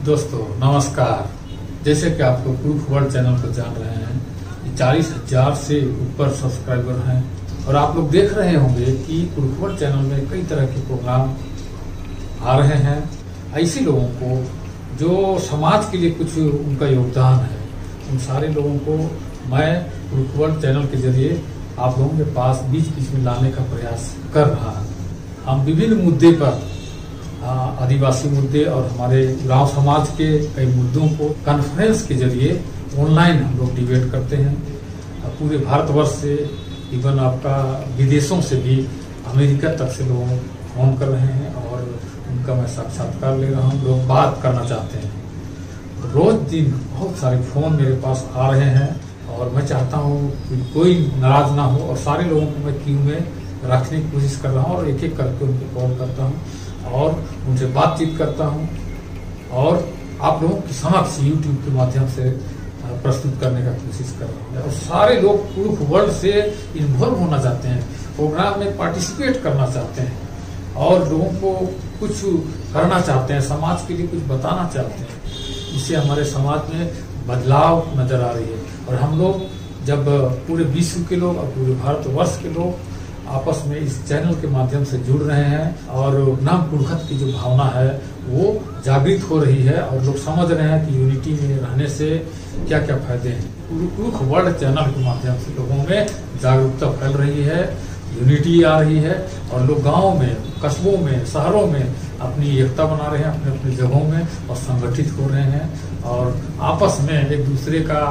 दोस्तों नमस्कार। जैसे कि आप लोग प्रूफ वर्ल्ड चैनल को जान रहे हैं, 40,000 से ऊपर सब्सक्राइबर हैं और आप लोग देख रहे होंगे कि प्रूफ वर्ल्ड चैनल में कई तरह के प्रोग्राम आ रहे हैं। ऐसे लोगों को जो समाज के लिए कुछ उनका योगदान है, उन सारे लोगों को मैं प्रूफ वर्ल्ड चैनल के जरिए आप लोगों के पास बीच बीच में लाने का प्रयास कर रहा हूँ। हम विभिन्न मुद्दे पर आदिवासी मुद्दे और हमारे गांव समाज के कई मुद्दों को कॉन्फ्रेंस के जरिए ऑनलाइन हम लोग डिबेट करते हैं। पूरे भारतवर्ष से, इवन आपका विदेशों से भी, अमेरिका तक से लोग फोन कर रहे हैं और उनका मैं साक्षात्कार ले रहा हूँ। लोग बात करना चाहते हैं। रोज दिन बहुत सारे फोन मेरे पास आ रहे हैं और मैं चाहता हूँ कि कोई नाराज ना हो और सारे लोगों को मैं क्यू में रखने की कोशिश कर रहा हूँ और एक एक करके उनको कॉल करता हूँ और उनसे बातचीत करता हूं और आप लोगों की समक्ष यूट्यूब के माध्यम से प्रस्तुत करने का कोशिश कर रहा हूं। और सारे लोग प्रूफ वर्ल्ड से इन्वॉल्व होना चाहते हैं, प्रोग्राम में पार्टिसिपेट करना चाहते हैं और लोगों को कुछ करना चाहते हैं, समाज के लिए कुछ बताना चाहते हैं। इससे हमारे समाज में बदलाव नजर आ रही है और हम लोग जब पूरे विश्व के लोग और पूरे भारतवर्ष के लोग आपस में इस चैनल के माध्यम से जुड़ रहे हैं और नाम पुरुषत्व की जो भावना है वो जागृत हो रही है और लोग समझ रहे हैं कि यूनिटी में रहने से क्या क्या फायदे हैं। प्रूफ वर्ल्ड चैनल के माध्यम से लोगों में जागरूकता फैल रही है, यूनिटी आ रही है और लोग गाँव में, कस्बों में, शहरों में अपनी एकता बना रहे हैं, अपने अपने जगहों में और संगठित हो रहे हैं और आपस में एक दूसरे का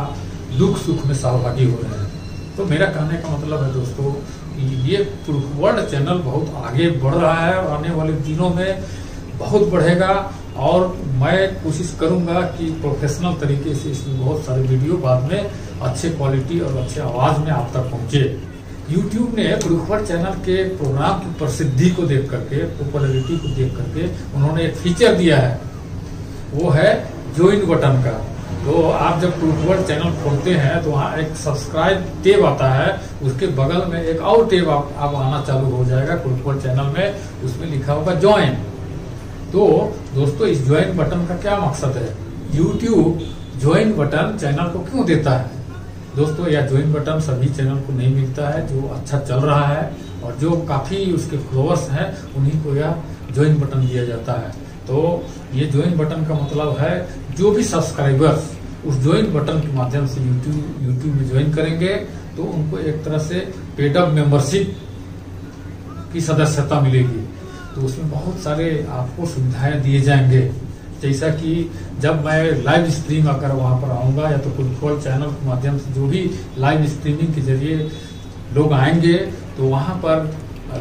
दुख सुख में सहभागी हो रहे हैं। तो मेरा कहने का मतलब है दोस्तों कि ये प्रूफ वर्ल्ड चैनल बहुत आगे बढ़ रहा है और आने वाले दिनों में बहुत बढ़ेगा और मैं कोशिश करूंगा कि प्रोफेशनल तरीके से इसमें बहुत सारे वीडियो बाद में अच्छे क्वालिटी और अच्छे आवाज में आप तक पहुंचे। यूट्यूब ने प्रूफ वर्ल्ड चैनल के प्रोग्राम की प्रसिद्धि को देख करके, पॉपुलैरिटी को देख करके उन्होंने एक फीचर दिया है, वो है ज्वाइन बटन का। तो आप जब प्रूफ वर्ल्ड चैनल खोलते हैं तो वहाँ एक सब्सक्राइब टैब आता है, उसके बगल में एक और टैब आप आना चालू हो जाएगा प्रूफ वर्ल्ड चैनल में, उसमें लिखा होगा ज्वाइन। तो दोस्तों इस ज्वाइन बटन का क्या मकसद है? यूट्यूब ज्वाइन बटन चैनल को क्यों देता है दोस्तों? यह ज्वाइन बटन सभी चैनल को नहीं मिलता है। जो अच्छा चल रहा है और जो काफी उसके फॉलोअर्स हैं उन्हीं को यह ज्वाइन बटन दिया जाता है। तो ये ज्वाइन बटन का मतलब है जो भी सब्सक्राइबर्स उस ज्वाइन बटन के माध्यम से यूट्यूब में ज्वाइन करेंगे तो उनको एक तरह से पेड अप मेंबरशिप की सदस्यता मिलेगी। तो उसमें बहुत सारे आपको सुविधाएं दिए जाएंगे, जैसा कि जब मैं लाइव स्ट्रीम अगर वहां पर आऊंगा या तो प्रूफ वर्ल्ड चैनल के माध्यम से जो भी लाइव स्ट्रीमिंग के जरिए लोग आएंगे तो वहां पर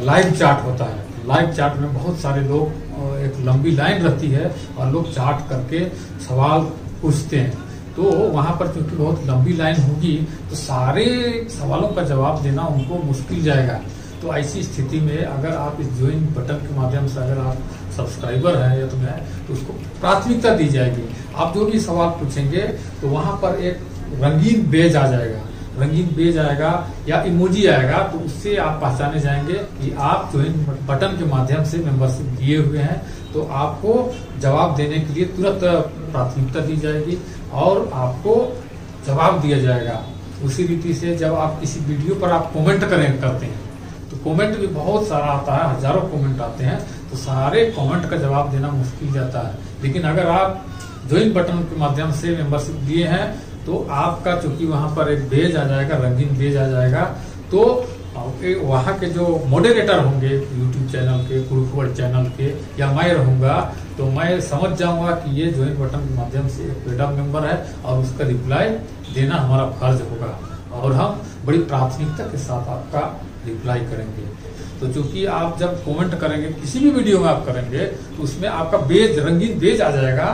लाइव चैट होता है। लाइव चैट में बहुत सारे लोग, एक लंबी लाइन रहती है और लोग चैट करके सवाल पूछते हैं। तो वहां पर क्योंकि बहुत लंबी लाइन होगी तो सारे सवालों का जवाब देना उनको मुश्किल जाएगा। तो ऐसी स्थिति में अगर आप इस ज्वाइन बटन के माध्यम से अगर आप सब्सक्राइबर हैं या तो उसको प्राथमिकता दी जाएगी। आप जो भी सवाल पूछेंगे तो वहां पर एक रंगीन बेज आ जाएगा, रंगीन पेज आएगा या इमोजी आएगा, तो उससे आप पहचाने जाएंगे कि आप ज्वाइन बटन के माध्यम से मेंबरशिप दिए हुए हैं। तो आपको जवाब देने के लिए तुरंत प्राथमिकता दी जाएगी और आपको जवाब दिया जाएगा। उसी रीति से जब आप किसी वीडियो पर आप कमेंट करते हैं तो कमेंट भी बहुत सारा आता है, हजारों कमेंट आते हैं, तो सारे कमेंट का जवाब देना मुश्किल जाता है। लेकिन अगर आप ज्वाइन बटन के माध्यम से मेंबरशिप दिए हैं तो आपका चूंकि वहां पर एक बेज आ जाएगा, रंगीन बेज आ जाएगा, तो वहां के जो मॉडरेटर होंगे यूट्यूब चैनल के, प्रूफ वर्ल्ड चैनल के, या मैं रहूंगा तो मैं समझ जाऊंगा कि ये ज्वाइन बटन के माध्यम से एक पेड अप मेंबर है और उसका रिप्लाई देना हमारा फर्ज होगा और हम बड़ी प्राथमिकता के साथ आपका रिप्लाई करेंगे। तो चूंकि आप जब कमेंट करेंगे, किसी भी वीडियो में आप करेंगे, तो उसमें आपका बेज, रंगीन बेज आ जाएगा,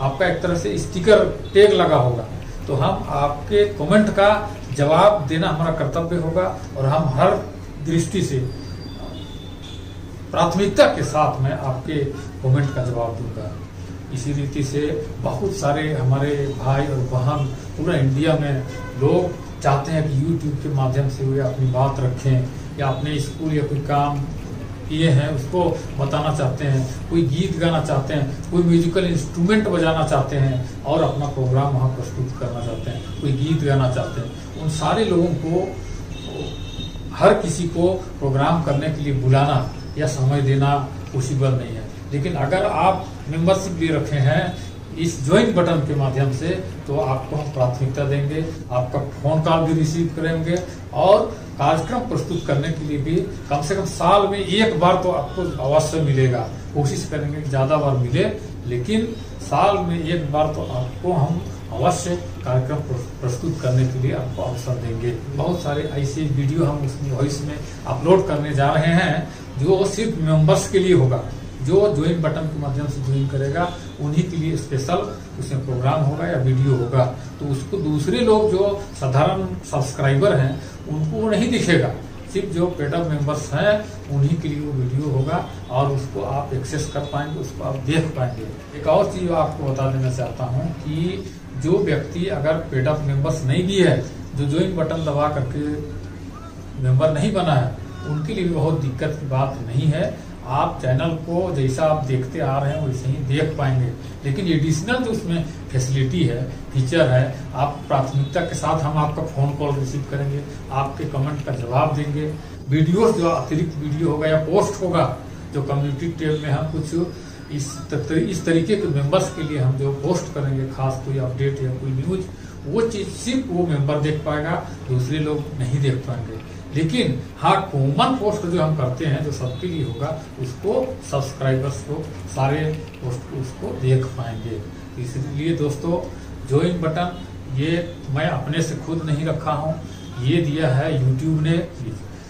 आपका एक तरह से स्टिकर टैग लगा होगा। तो हम आपके कमेंट का जवाब देना हमारा कर्तव्य होगा और हम हर दृष्टि से प्राथमिकता के साथ में आपके कमेंट का जवाब दूंगा। इसी रीति से बहुत सारे हमारे भाई और बहन पूरा इंडिया में लोग चाहते हैं कि यूट्यूब के माध्यम से वे अपनी बात रखें या अपने स्कूल या कोई काम किए हैं उसको बताना चाहते हैं, कोई गीत गाना चाहते हैं, कोई म्यूजिकल इंस्ट्रूमेंट बजाना चाहते हैं और अपना प्रोग्राम वहाँ प्रस्तुत करना चाहते हैं, कोई गीत गाना चाहते हैं, उन सारे लोगों को, हर किसी को प्रोग्राम करने के लिए बुलाना या समय देना पॉसिबल नहीं है। लेकिन अगर आप मेंबरशिप ले रखे हैं इस ज्वाइन बटन के माध्यम से, तो आपको हम प्राथमिकता देंगे, आपका फोन कॉल भी रिसीव करेंगे और कार्यक्रम प्रस्तुत करने के लिए भी कम से कम साल में एक बार तो आपको अवश्य मिलेगा। कोशिश करेंगे कि ज्यादा बार मिले, लेकिन साल में एक बार तो आपको हम अवश्य कार्यक्रम प्रस्तुत करने के लिए आपको अवसर देंगे। बहुत सारे ऐसे वीडियो हम उस वॉइस में अपलोड करने जा रहे हैं जो सिर्फ मेंबर्स के लिए होगा। जो ज्वाइन बटन के माध्यम से ज्वाइन करेगा उन्हीं के लिए स्पेशल उसमें प्रोग्राम होगा या वीडियो होगा, तो उसको दूसरे लोग जो साधारण सब्सक्राइबर हैं उनको नहीं दिखेगा। सिर्फ जो पेड अप मेंबर्स हैं उन्हीं के लिए वो वीडियो होगा और उसको आप एक्सेस कर पाएंगे, उसको आप देख पाएंगे। एक और चीज आपको बता देना चाहता हूँ कि जो व्यक्ति अगर पेड अप मेंबर्स नहीं भी है, जो ज्वाइन बटन दबा करके मेंबर नहीं बना है, उनके लिए भी बहुत दिक्कत की बात नहीं है। आप चैनल को जैसा आप देखते आ रहे हैं वैसे ही देख पाएंगे, लेकिन एडिशनल जो उसमें फैसिलिटी है, फीचर है, आप प्राथमिकता के साथ हम आपका फोन कॉल रिसीव करेंगे, आपके कमेंट का जवाब देंगे। वीडियो जो अतिरिक्त वीडियो होगा या पोस्ट होगा, जो कम्युनिटी टेब में हम कुछ इस तरीके के मेंबर्स के लिए हम जो पोस्ट करेंगे, खास कोई अपडेट या कोई न्यूज, वो चीज सिर्फ वो मेंबर देख पाएगा, दूसरे लोग नहीं देख पाएंगे। लेकिन हाँ, कॉमन पोस्ट जो हम करते हैं जो सबके लिए होगा, उसको सब्सक्राइबर्स को सारे पोस्ट उसको देख पाएंगे। इसलिए दोस्तों, ज्वाइन बटन ये मैं अपने से खुद नहीं रखा हूँ, ये दिया है यूट्यूब ने।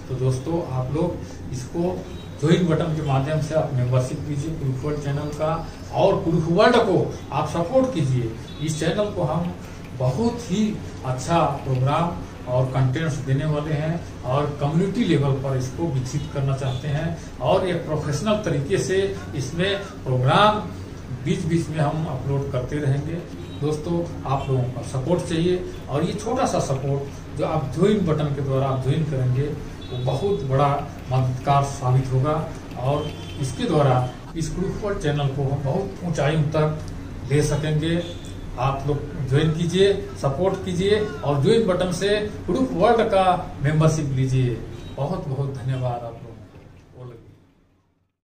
तो दोस्तों, आप लोग इसको ज्वाइन बटन के माध्यम से आप मेंबरशिप कीजिए प्रूफ वर्ल्ड चैनल का, और प्रूफ वर्ल्ड को आप सपोर्ट कीजिए। इस चैनल को हम बहुत ही अच्छा प्रोग्राम और कंटेंट्स देने वाले हैं और कम्युनिटी लेवल पर इसको विकसित करना चाहते हैं और एक प्रोफेशनल तरीके से इसमें प्रोग्राम बीच बीच में हम अपलोड करते रहेंगे। दोस्तों, आप लोगों का सपोर्ट चाहिए और ये छोटा सा सपोर्ट जो आप ज्वाइन बटन के द्वारा आप ज्वाइन करेंगे वो बहुत बड़ा मददगार साबित होगा और इसके द्वारा इस प्रूफ वर्ल्ड चैनल को हम बहुत ऊंचाइयों तक ले सकेंगे। आप लोग ज्वाइन कीजिए, सपोर्ट कीजिए और ज्वाइन बटन से प्रूफ वर्ल्ड का मेंबरशिप लीजिए। बहुत बहुत धन्यवाद आप।